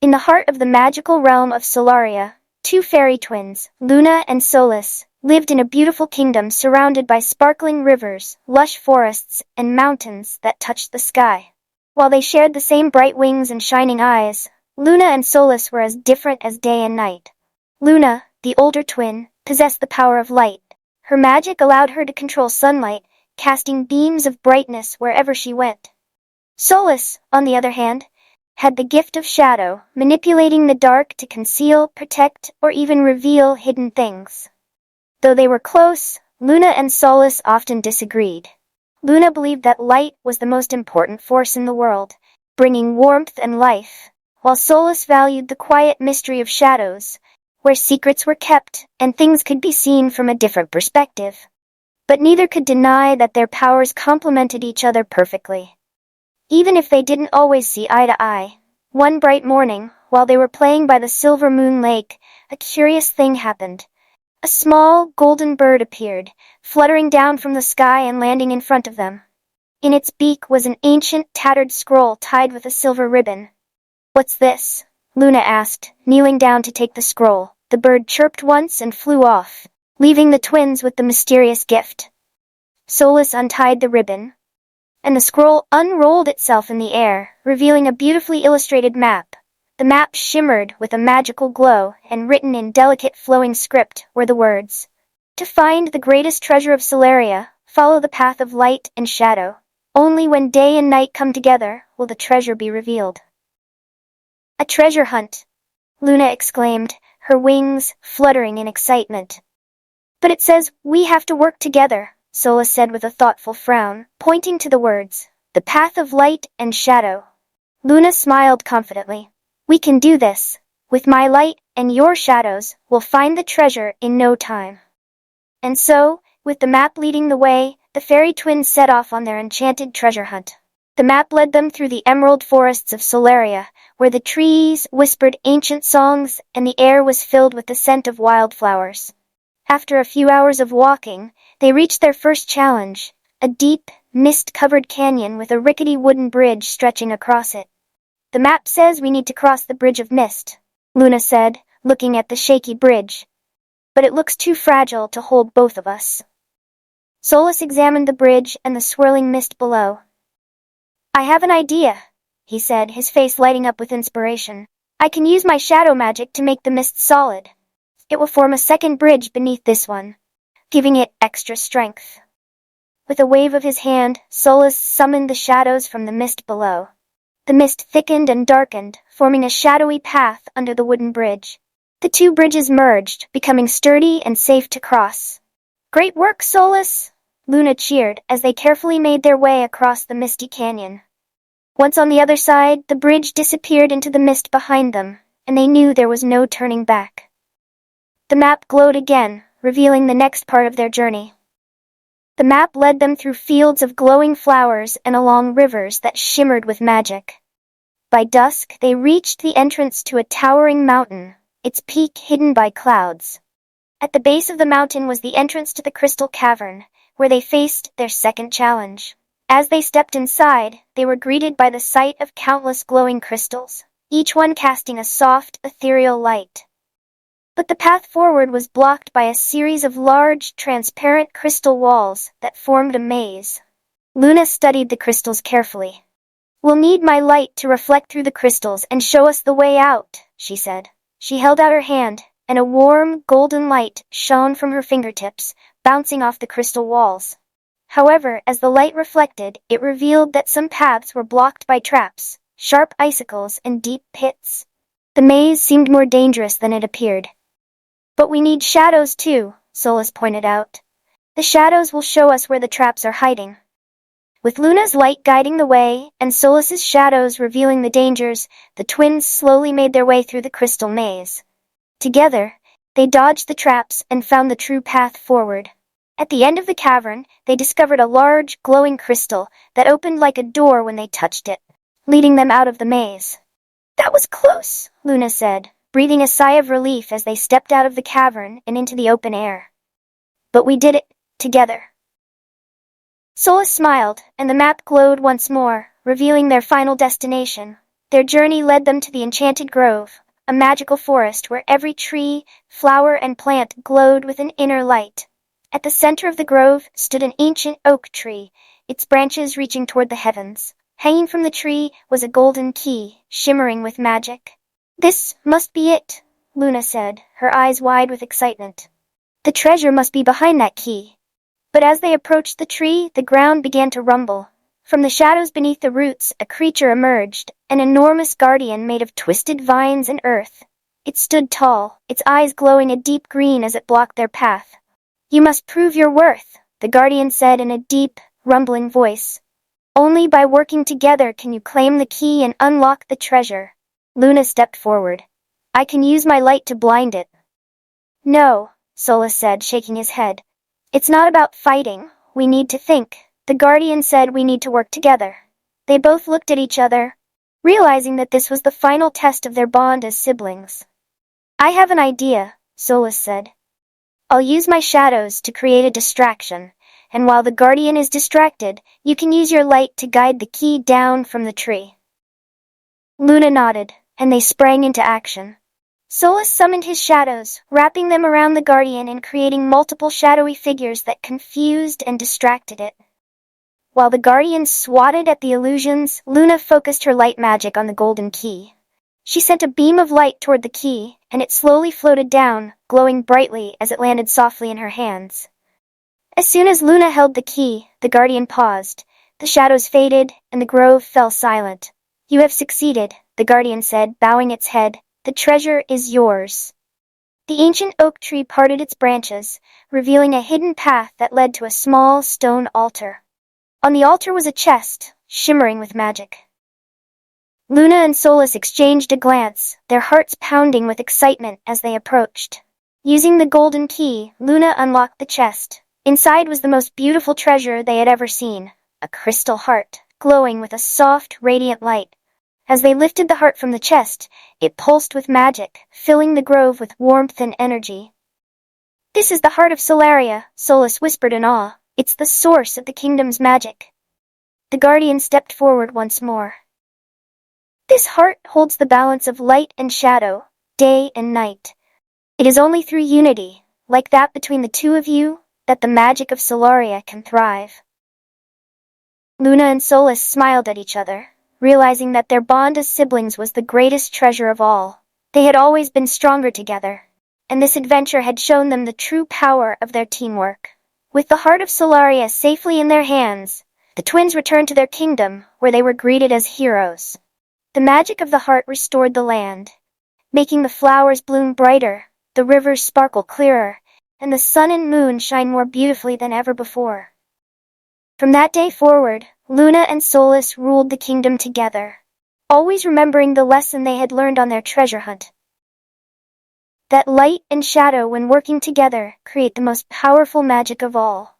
In the heart of the magical realm of Solaria, two fairy twins, Luna and Solus, lived in a beautiful kingdom surrounded by sparkling rivers, lush forests, and mountains that touched the sky. While they shared the same bright wings and shining eyes, Luna and Solus were as different as day and night. Luna, the older twin, possessed the power of light. Her magic allowed her to control sunlight, casting beams of brightness wherever she went. Solus, on the other hand, had the gift of shadow, manipulating the dark to conceal, protect, or even reveal hidden things. Though they were close, Luna and Solus often disagreed. Luna believed that light was the most important force in the world, bringing warmth and life, while Solus valued the quiet mystery of shadows, where secrets were kept and things could be seen from a different perspective. But neither could deny that their powers complemented each other perfectly. Even if they didn't always see eye to eye, one bright morning, while they were playing by the Silver Moon Lake, a curious thing happened. A small, golden bird appeared, fluttering down from the sky and landing in front of them. In its beak was an ancient, tattered scroll tied with a silver ribbon. "What's this?" Luna asked, kneeling down to take the scroll. The bird chirped once and flew off, leaving the twins with the mysterious gift. Solus untied the ribbon, and the scroll unrolled itself in the air, revealing a beautifully illustrated map. The map shimmered with a magical glow, and written in delicate flowing script were the words, "To find the greatest treasure of Solaria, follow the path of light and shadow. Only when day and night come together will the treasure be revealed." "A treasure hunt!" Luna exclaimed, her wings fluttering in excitement. "But it says we have to work together," Solus said with a thoughtful frown, pointing to the words, "The path of light and shadow." Luna smiled confidently. "We can do this. With my light and your shadows, we'll find the treasure in no time." And so, with the map leading the way, the fairy twins set off on their enchanted treasure hunt. The map led them through the emerald forests of Solaria, where the trees whispered ancient songs and the air was filled with the scent of wildflowers. After a few hours of walking, they reached their first challenge, a deep, mist-covered canyon with a rickety wooden bridge stretching across it. "The map says we need to cross the Bridge of Mist," Luna said, looking at the shaky bridge. "But it looks too fragile to hold both of us." Solus examined the bridge and the swirling mist below. "I have an idea," he said, his face lighting up with inspiration. "I can use my shadow magic to make the mist solid. It will form a second bridge beneath this one, giving it extra strength." With a wave of his hand, Solus summoned the shadows from the mist below. The mist thickened and darkened, forming a shadowy path under the wooden bridge. The two bridges merged, becoming sturdy and safe to cross. "Great work, Solus!" Luna cheered as they carefully made their way across the misty canyon. Once on the other side, the bridge disappeared into the mist behind them, and they knew there was no turning back. The map glowed again, revealing the next part of their journey. The map led them through fields of glowing flowers and along rivers that shimmered with magic. By dusk, they reached the entrance to a towering mountain, its peak hidden by clouds. At the base of the mountain was the entrance to the crystal cavern, where they faced their second challenge. As they stepped inside, they were greeted by the sight of countless glowing crystals, each one casting a soft, ethereal light. But the path forward was blocked by a series of large, transparent crystal walls that formed a maze. Luna studied the crystals carefully. "We'll need my light to reflect through the crystals and show us the way out," she said. She held out her hand, and a warm, golden light shone from her fingertips, bouncing off the crystal walls. However, as the light reflected, it revealed that some paths were blocked by traps, sharp icicles, and deep pits. The maze seemed more dangerous than it appeared. "But we need shadows too," Solus pointed out. "The shadows will show us where the traps are hiding." With Luna's light guiding the way, and Solus's shadows revealing the dangers, the twins slowly made their way through the crystal maze. Together, they dodged the traps and found the true path forward. At the end of the cavern, they discovered a large, glowing crystal that opened like a door when they touched it, leading them out of the maze. "That was close," Luna said, breathing a sigh of relief as they stepped out of the cavern and into the open air. "But we did it, together." Solus smiled, and the map glowed once more, revealing their final destination, Their journey led them to the enchanted grove, a magical forest where every tree, flower, and plant glowed with an inner light. At the center of the grove stood an ancient oak tree, its branches reaching toward the heavens. Hanging from the tree was a golden key, shimmering with magic. "This must be it," Luna said, her eyes wide with excitement. "The treasure must be behind that key." But as they approached the tree, the ground began to rumble. From the shadows beneath the roots, a creature emerged, an enormous guardian made of twisted vines and earth. It stood tall, its eyes glowing a deep green as it blocked their path. "You must prove your worth," the guardian said in a deep, rumbling voice. "Only by working together can you claim the key and unlock the treasure." Luna stepped forward. "I can use my light to blind it." "No," Solus said, shaking his head. "It's not about fighting, we need to think." The guardian said, "We need to work together." They both looked at each other, realizing that this was the final test of their bond as siblings. "I have an idea," Solus said. "I'll use my shadows to create a distraction, and while the guardian is distracted, you can use your light to guide the key down from the tree." Luna nodded, and they sprang into action. Solus summoned his shadows, wrapping them around the guardian and creating multiple shadowy figures that confused and distracted it. While the guardian swatted at the illusions, Luna focused her light magic on the golden key. She sent a beam of light toward the key, and it slowly floated down, glowing brightly as it landed softly in her hands. As soon as Luna held the key, the guardian paused. The shadows faded, and the grove fell silent. "You have succeeded," the guardian said, bowing its head. "The treasure is yours." The ancient oak tree parted its branches, revealing a hidden path that led to a small stone altar. On the altar was a chest, shimmering with magic. Luna and Solus exchanged a glance, their hearts pounding with excitement as they approached. Using the golden key, Luna unlocked the chest. Inside was the most beautiful treasure they had ever seen, a crystal heart, glowing with a soft, radiant light. As they lifted the heart from the chest, it pulsed with magic, filling the grove with warmth and energy. "This is the heart of Solaria," Solus whispered in awe. "It's the source of the kingdom's magic." The guardian stepped forward once more. "This heart holds the balance of light and shadow, day and night. It is only through unity, like that between the two of you, that the magic of Solaria can thrive." Luna and Solus smiled at each other, realizing that their bond as siblings was the greatest treasure of all. They had always been stronger together, and this adventure had shown them the true power of their teamwork. With the heart of Solaria safely in their hands, the twins returned to their kingdom, where they were greeted as heroes. The magic of the heart restored the land, making the flowers bloom brighter, the rivers sparkle clearer, and the sun and moon shine more beautifully than ever before. From that day forward, Luna and Solus ruled the kingdom together, always remembering the lesson they had learned on their treasure hunt. That light and shadow, when working together, create the most powerful magic of all.